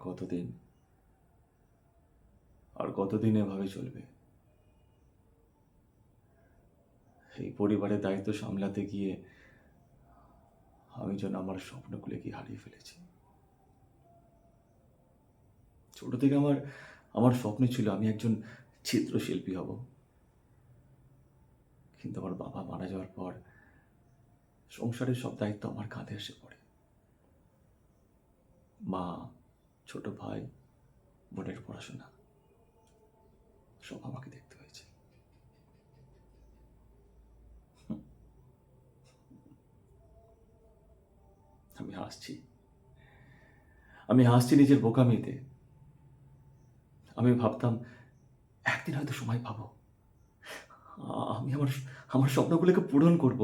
কতদিন আর কতদিন এভাবে চলবে? এই পরিবারের দায়িত্ব সামলাতে গিয়ে আমি যেন আমার স্বপ্নগুলোকে হারিয়ে ফেলেছি। ছোট থেকে আমার আমার স্বপ্ন ছিল আমি একজন চিত্রশিল্পী হব, কিন্তু আমার বাবা মারা যাওয়ার পর সংসারের সব দায়িত্ব আমার কাঁধে এসে পড়ে। মা, ছোট ভাই, বোনের পড়াশোনা সব আমাকে দেখতে হয়েছে। আমি হাসছি, আমি হাসছি নিজের বোকামিতে। আমি ভাবতাম একদিন হয়তো সময় পাবো, আমি আমার আমার স্বপ্নগুলোকে পূরণ করব,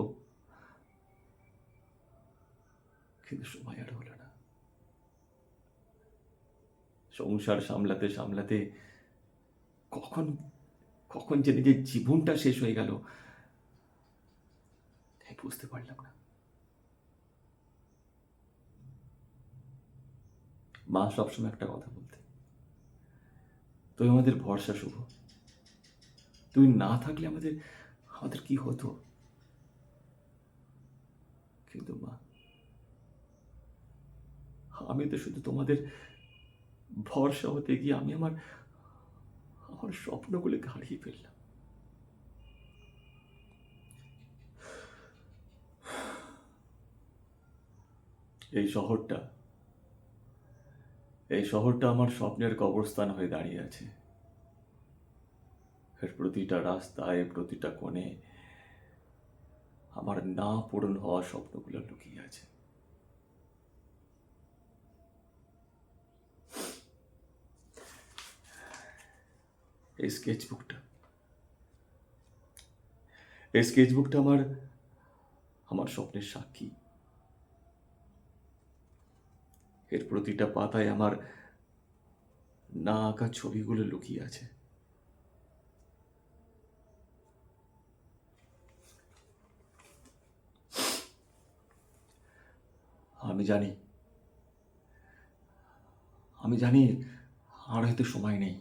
কিন্তু সময় আর হলো না। সংসার সামলাতে সামলাতে কখন কখন যে নিজের জীবনটা শেষ হয়ে গেল বুঝতে পারলাম না। মা সবসময় একটা কথা বলতে, তুই আমাদের ভরসা, শুভ। তুই না থাকলে আমাদের আমাদের কি হতো? কিন্তু মা, আমি তো শুধু তোমাদের ভরসা হতে গিয়ে আমি আমার আমার স্বপ্নগুলোকে হারিয়ে ফেললাম। এই শহরটা এই শহরটা আমার স্বপ্নের কবরস্থান হয়ে দাঁড়িয়ে আছে। এর প্রতিটা রাস্তায়, প্রতিটা কোণে আমার না পূরণ হওয়া স্বপ্নগুলো লুকিয়ে আছে। এই স্কেচবুকটা এই স্কেচবুকটা আমার আমার স্বপ্নের সাক্ষী। এর প্রতিটা পাতায় আমার না আঁকা ছবিগুলো লুকিয়ে আছে। আমি জানি আমি জানি আর হয়তো সময় নেই,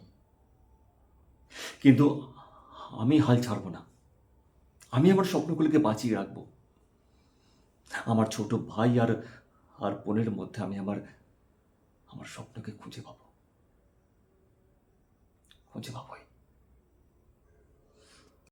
কিন্তু আমি হাল ছাড়বো না। আমি আমার স্বপ্নগুলোকে বাঁচিয়ে রাখবো। আমার ছোট ভাই আর আর বোনের মধ্যে আমি আমার আমার স্বপ্নকে খুঁজে পাবো। খুঁজে পাবোই।